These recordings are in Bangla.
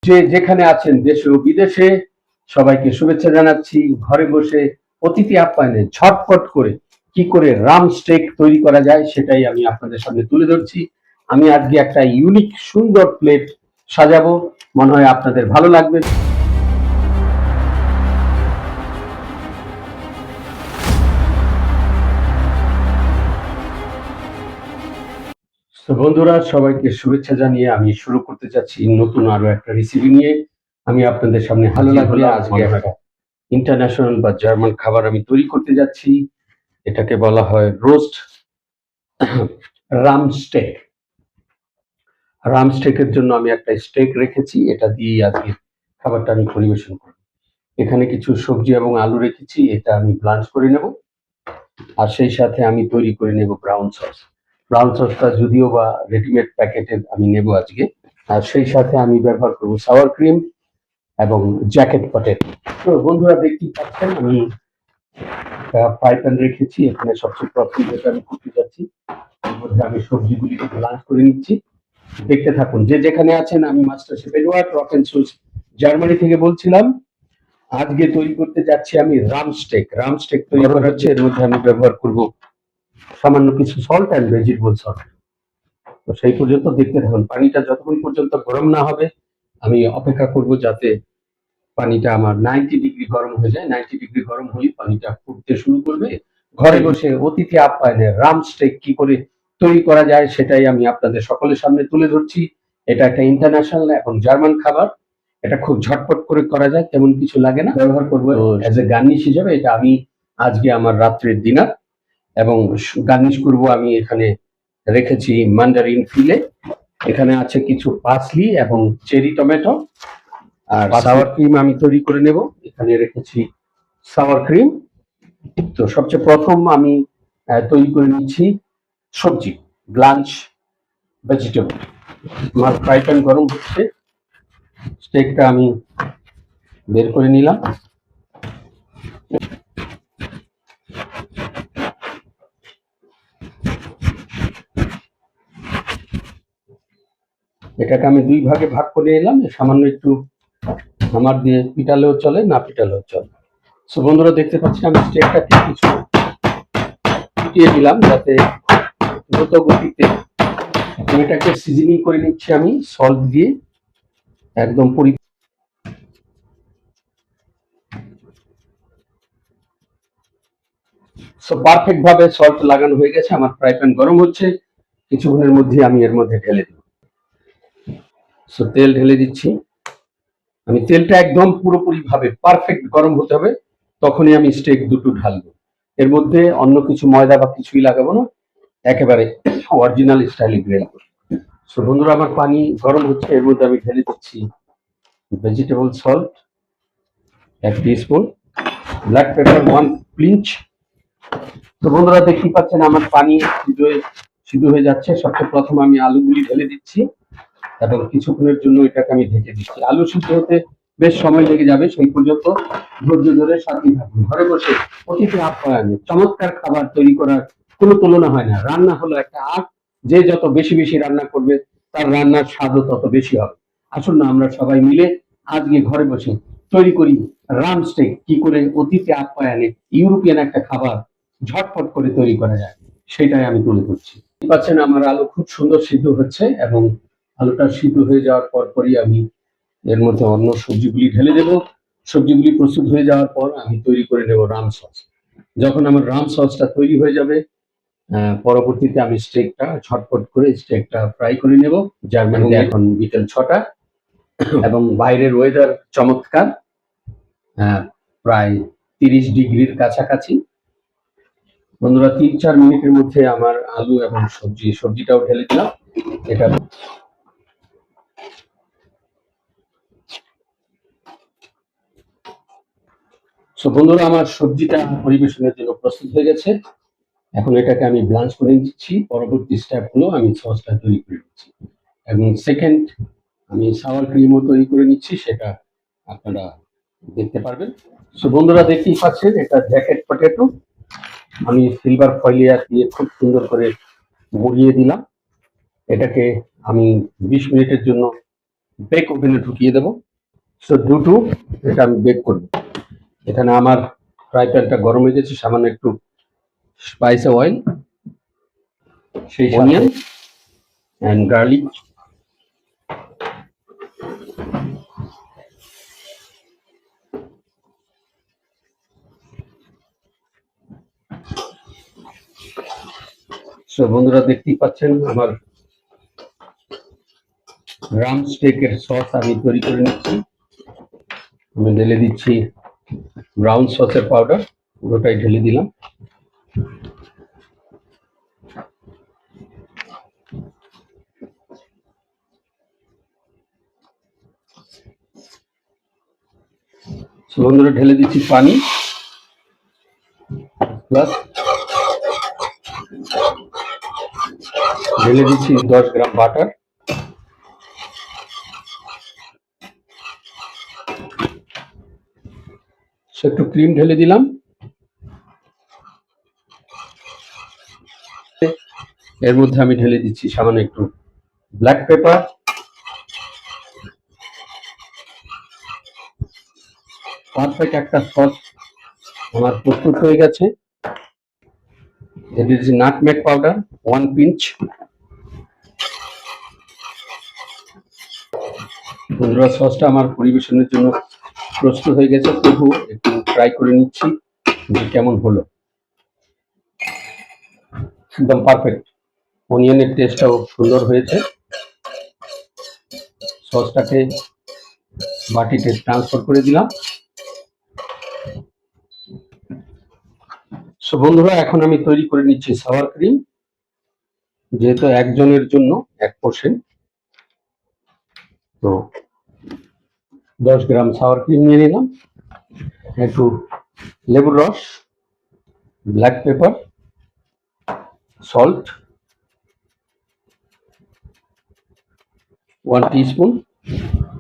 যে যেখানে আছেন দেশে ও বিদেশে সবাইকে শুভেচ্ছা জানাচ্ছি। ঘরে বসে অতিথি আপ্যায়নে ঝটপট করে কি করে রাম স্টেক তৈরি করা যায় সেটাই আমি আপনাদের সামনে তুলে ধরছি। আমি আজকে একটা ইউনিক সুন্দর প্লেট সাজাবো, মনে হয় আপনাদের ভালো লাগবে। তো বন্ধুরা, সবাইকে শুভেচ্ছা জানিয়ে আমি শুরু করতে যাচ্ছি নতুন আরো একটা রেসিপি নিয়ে। আমি আপনাদের সামনে ভালো লাগলে আজকে একটা ইন্টারন্যাশনাল বা জার্মান খাবার আমি তৈরি করতে যাচ্ছি। এটাকে বলা হয় রোস্ট রাম স্টেক। রাম স্টেকের জন্য আমি একটা স্টেক রেখেছি, এটা দিয়ে আজকে খাবারটা আমি পরিবেশন করব। এখানে কিছু সবজি এবং আলু রেখেছি, এটা আমি ব্লাঞ্চ করে নেব। আর সেই সাথে আমি তৈরি করে নেব ব্রাউন সস। ব্রাউন সসটা যদিও বা রেডিমেড প্যাকেটের আমি নেব আজকে। আর সেই সাথে আমি ব্যবহার করব সাওয়ার ক্রিম এবং জ্যাকেট পটেটো। তো বন্ধুরা, দেখতেই পাচ্ছেন আমি ফ্রাই প্যান রেখেছি। এখানে সবচেয়ে প্রথম যেটা আমি করতে যাচ্ছি, এর মধ্যে আমি সবজিগুলিকে ব্লাঞ্চ করে নিচ্ছি। দেখতে থাকুন। যে যেখানে আছেন, আমি মাস্টার শেফ এডওয়ার্ড রকেনসুস জার্মানি থেকে বলছিলাম। আজকে তৈরি করতে যাচ্ছি আমি রাম স্টেক। রাম স্টেক তৈরি করা হচ্ছে, এর মধ্যে আমি ব্যবহার করব সামান্য কিছু সল্ট অ্যান্ড ভেজিটেবল সল্ট। তো সেই পর্যন্ত দেখতে থাকুন। পানিটা যতক্ষণ পর্যন্ত গরম না হবে আমি অপেক্ষা করব, যাতে পানিটা আমার 90 ডিগ্রি গরম হয়ে যায়। 90 ডিগ্রি গরম হলে পানিটা ফুটতে শুরু করবে। ঘরে বসে অতিথি আপ্যায়নে রাম স্টেক কি করে তৈরি করা যায় সেটাই আমি আপনাদের সকলের সামনে তুলে ধরছি। এটা একটা ইন্টারন্যাশনাল এবং জার্মান খাবার। এটা খুব ঝটপট করে করা যায়, তেমন কিছু লাগে না। ব্যবহার করবো অ্যাজ এ গার্নিশ হিসেবে। এটা আমি আজকে আমার রাত্রের ডিনার, এবং গার্নিশ করব আমি এখানে রেখেছি মান্ডারিন ফিলে। এখানে আছে কিছু পার্সলি এবং চেরি টমেটো। আর সাওয়ার ক্রিম আমি তৈরি করে নেব। এখানে রেখেছি সাওয়ার ক্রিম। তো সবচেয়ে প্রথম আমি তৈরি করে নিচ্ছি সবজি, ব্লাঞ্চ ভেজিটেবল। আমার ফ্রাই প্যান গরম হচ্ছে, স্টেকটা আমি বের করে নিলাম। এটাকে আমি দুই ভাগে ভাগ করে নিলাম। সামান্য একটু আমার দিয়ে পিটালেও চলে, না পিটালেও চলে। সো বন্ধুরা, দেখতে পাচ্ছি আমি স্টেকটাকে কিছু পিটিয়ে দিলাম, যাতে দ্রুত গতিতে। এটাকে সিজনিং করে নিচ্ছি আমি সল্ট দিয়ে, একদম সো পারফেক্ট ভাবে সল্ট লাগানো হয়ে গেছে। আমার ফ্রাই প্যান গরম হচ্ছে, কিছুক্ষণের মধ্যে আমি এর মধ্যে ঢেলে দেব। সো তেল ঢেলে দিচ্ছি। আমি তেলটা একদম পুরোপুরি ভাবে পারফেক্ট গরম হতে হবে, তখনই আমি স্টেক দুটো ঢালবো। এর মধ্যে অন্য কিছু ময়দা বা কিছুই লাগাবো না, একেবারে অরিজিনাল স্টাইলে গ্রিল করবো। সো বন্ধুরা, আমার পানি গরম হচ্ছে, এর মধ্যে আমি ঢেলে দিচ্ছি vegetable salt 1 teaspoon, black pepper 1 pinch. তো বন্ধুরা, দেখতেই পাচ্ছেন আমার পানি সিদ্ধ হয়ে যাচ্ছে। সবচেয়ে প্রথম আমি আলুগুলি ঢেলে দিচ্ছি এবং কিছুক্ষণের জন্য এটাকে আমি ঢেকে দিচ্ছি। আলু সিদ্ধ হতে বেশ সময় লেগে যাবে, সেই পর্যন্ত ধৈর্য ধরে সাথেই থাকুন। ঘরে বসে অতিথি আপ্যায়নে চমৎকার খাবার তৈরি করার কোনো তুলনা হয় না। রান্না হলো একটা আর্ট। যে যত বেশি বেশি রান্না করবে, তার রান্নার স্বাদও তত বেশি হবে। আসুন না, আমরা সবাই মিলে আজকে ঘরে বসে তৈরি করি রাম স্টেক। কি করে অতিথি আপ্যায়নে ইউরোপিয়ান একটা খাবার ঝটপট করে তৈরি করা যায়, সেটাই আমি তুলে ধরছি। পাচ্ছেন আমার আলু খুব সুন্দর সিদ্ধ হচ্ছে, এবং আলুটা সিদ্ধ হয়ে যাওয়ার পরই আমি এর মধ্যে অন্য সবজিগুলি ঢেলে দেব। সবজিগুলি প্রস্তুত হয়ে যাওয়ার পর আমি তৈরি করে নেব রাম সস। যখন আমার রাম সসটা তৈরি হয়ে যাবে, পরবর্তীতে আমি স্টেকটা ঝটপট করে স্টেকটা ফ্রাই করে নেব। জার্মানিতে এখন বিকেল 6টা এবং বাইরের ওয়েদার চমৎকার, প্রায় 30 ডিগ্রির কাছাকাছি। বন্ধুরা, 3-4 মিনিটের মধ্যে আমার আলু এবং সবজিটাও ঢেলে দিলাম। এটা সো বন্ধুরা, আমার সবজিটা পরিবেশনের জন্য প্রস্তুত হয়ে গেছে। এখন এটাকে আমি ব্লাঞ্চ করে দিচ্ছি। পরবর্তী স্টেপ হলো আমি সসটা তৈরি করে নিচ্ছি, এবং সেকেন্ড আমি সাওয়ার ক্রিমও তৈরি করে নিচ্ছি, সেটা আপনারা দেখতে পারবেন। সো বন্ধুরা, দেখতেই পাচ্ছেন এটা জ্যাকেট পটেটো। আমি সিলভার ফয়েলিয়ার দিয়ে খুব সুন্দর করে মুড়িয়ে দিলাম। এটাকে আমি 20 মিনিটের জন্য বেক ওভেনে ঢুকিয়ে দেবো। সো টু এটা আমি বেক করবো। এখানে আমার ফ্রাই প্যানটা গরম হয়ে গেছে, সামান্য একটু স্পাইস অয়েল, সেই অনিয়ন অ্যান্ড গার্লিক, সো বন্ধুরা দেখতেই পাচ্ছেন আমার রাম স্টেকের সস আমি তৈরি করে নিচ্ছি। আমি ঢেলে দিচ্ছি ব্রাউন সসের পাউডার, পুরোটাই ঢেলে দিলাম। বন্ধুরা ঢেলে দিচ্ছি পানি, প্লাস ঢেলে দিচ্ছি 10 গ্রাম বাটার, একটু ক্রিম ঢেলে দিলাম। এর মধ্যে আমি ঢেলে দিচ্ছি সামান্য একটু ব্ল্যাক পেপার, পারফেক্ট একটা সস আমার প্রস্তুত হয়ে গেছে। এটি হচ্ছে নাটমেগ পাউডার 1 পিঞ্চ। বন্ধুরা সসটা আমার পরিবেশনের জন্য প্রস্তুত হয়ে গেছে, তবু একটু ট্রাই করে নিচ্ছি যে কেমন হলো। একদম পারফেক্ট, অনিয়নের টেস্টটাও সুন্দর হয়েছে। সসটাকে বাটিতে ট্রান্সফার করে দিলাম। সো বন্ধুরা এখন আমি তৈরি করে নিচ্ছি সাওয়ার ক্রিম, যেহেতু একজনের জন্য 1 পোর্শন। তো 10 গ্রাম সাওয়ার ক্রিম নিয়ে নিলাম, একটু লেবুর রস, black pepper, salt 1 teaspoon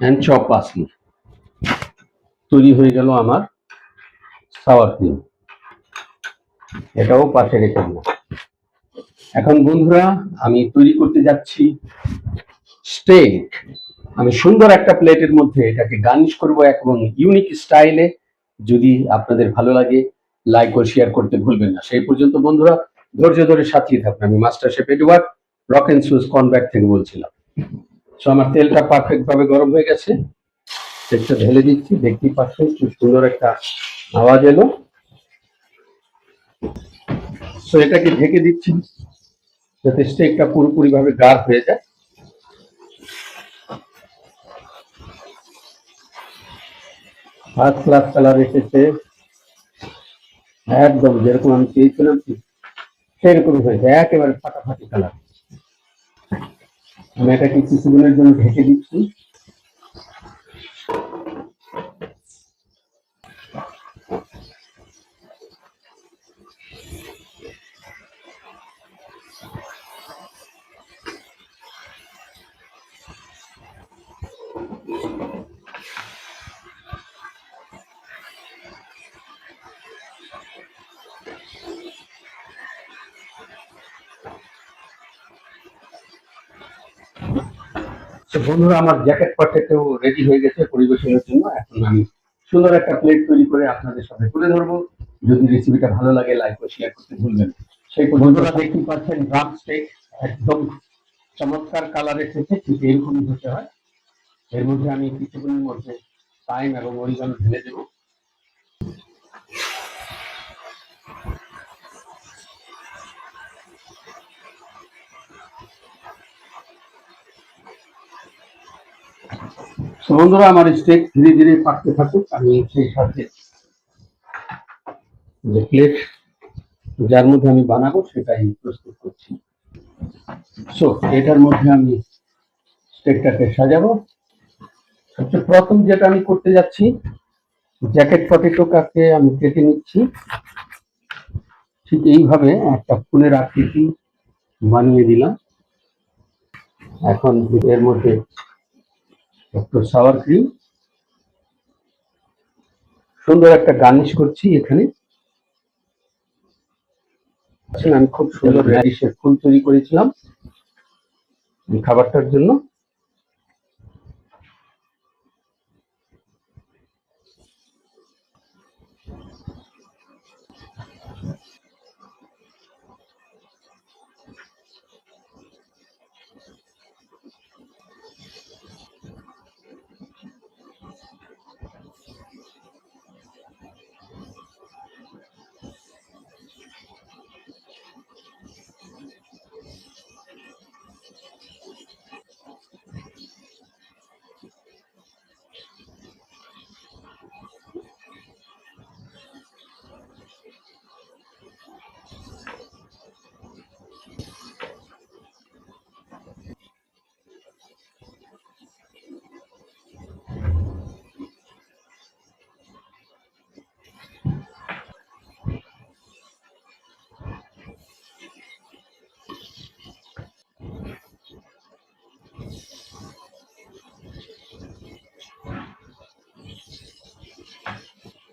and chop parsley. তৈরি হয়ে গেল আমার সাওয়ার ক্রিম। এটাও পাশে রেখে দিলাম। এখন বন্ধুরা আমি তৈরি করতে যাচ্ছি স্টেক। আমি সুন্দর একটা প্লেটের মধ্যে এটাকে গার্নিশ করবো এবং ইউনিক স্টাইলে। যদি আপনাদের ভালো লাগে লাইক ও শেয়ার করতে ভুলবেন না। সেই পর্যন্ত বন্ধুরা ধৈর্য ধরে সাথিয়ে থাকুন। আমি master chef Edward Rock and সুজ কনব্যাক থেকে বলছিলাম। সো আমার তেলটা পারফেক্ট ভাবে গরম হয়ে গেছে, তেলটা ঢেলে দিচ্ছি। দেখতেই পাচ্ছেন কি সুন্দর একটা আওয়াজ এলো। সো এটাকে ঢেকে দিচ্ছি যাতে স্টেকটা পুরোপুরি ভাবে গাঢ় হয়ে যায়। ফার্স্ট ক্লাস কালার এসেছে, একদম যেরকম আমি চেয়েছিলাম সেরকম হয়েছে, একেবারে ফাটাফাটি কালার। আমি এটাকে কিছুদিনের জন্য ঢেকে দিচ্ছি। বন্ধুরা আমার জ্যাকেট পটেটো রেডি হয়ে গেছে পরিবেশনের জন্য। এখন আমি সুন্দর একটা প্লেট তৈরি করে আপনাদের সামনে তুলে ধরবো। যদি রেসিপিটা ভালো লাগে লাইক ও শেয়ার করতে ভুলবেন। সেই বন্ধুরা দেখতে পাচ্ছেন ড্রাম স্টেক একদম চমৎকার কালার এসেছে, ঠিক এরকমই হতে হয়। এর মধ্যে আমি কিছুক্ষণের মধ্যে টাইম এবং অরিগানো ঢেলে দেবো। বন্ধুরা আমার স্টেক ধীরে ধীরে পাকতে থাকুক, আমি সেই সাথে যে প্লেট যার মধ্যে আমি বানাবো সেটাই প্রস্তুত করছি। সো এটার মধ্যে আমি স্টেকটাকে সাজাবো। সবচেয়ে প্রথম যেটা আমি করতে যাচ্ছি, জ্যাকেট পটেটোটাকে আমি কেটে নিচ্ছি। ঠিক এইভাবে একটা ফুলের আকৃতি বানিয়ে দিলাম। এখন এর মধ্যে একটু সাওয়ার ক্রিম, সুন্দর একটা গার্নিশ করছি। এখানে আমি খুব সুন্দর র্যাডিশের ফুল তৈরি করেছিলাম খাবারটার জন্য।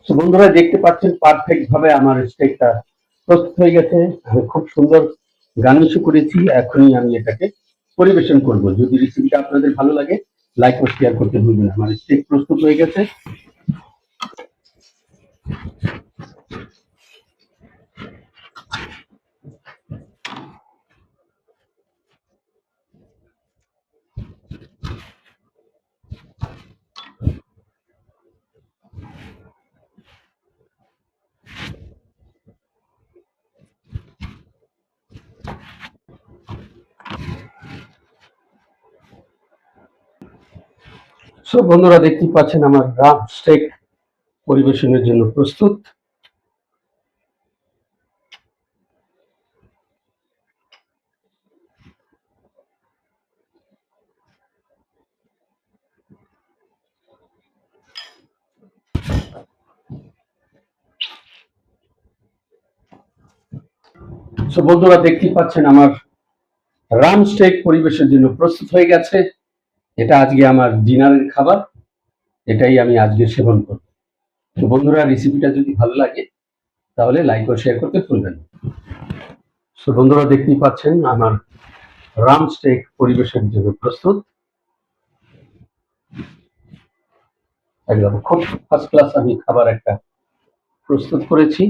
তো বন্ধুরা দেখতে পাচ্ছেন পারফেক্ট ভাবে আমার স্টেকটা প্রস্তুত হয়ে গেছে। আমি খুব সুন্দর গার্নিশও করেছি। এখনই আমি এটাকে পরিবেশন করব। যদি রেসিপিটা আপনাদের ভালো লাগে, লাইক ও শেয়ার করতে ভুলবেন না। আমার স্টেক প্রস্তুত হয়ে গেছে। সো বন্ধুরা দেখতেই পাচ্ছেন আমার রাম স্টেক পরিবেশনের জন্য প্রস্তুত। সো বন্ধুরা দেখতেই পাচ্ছেন আমার রাম স্টেক পরিবেশের জন্য প্রস্তুত হয়ে গেছে। এটা আজকে আমার ডিনারের খাবার। এটাই আমি আজকে সেবন করব। তো বন্ধুরা রেসিপিটা যদি ভালো লাগে তাহলে লাইক ও শেয়ার করতে ভুলবেন না। সো বন্ধুরা দেখতেই পাচ্ছেন আমার রাম স্টেক পরিবেশের জন্য প্রস্তুত। একদম খুব ফার্স্ট ক্লাস আমি খাবার একটা প্রস্তুত করেছি।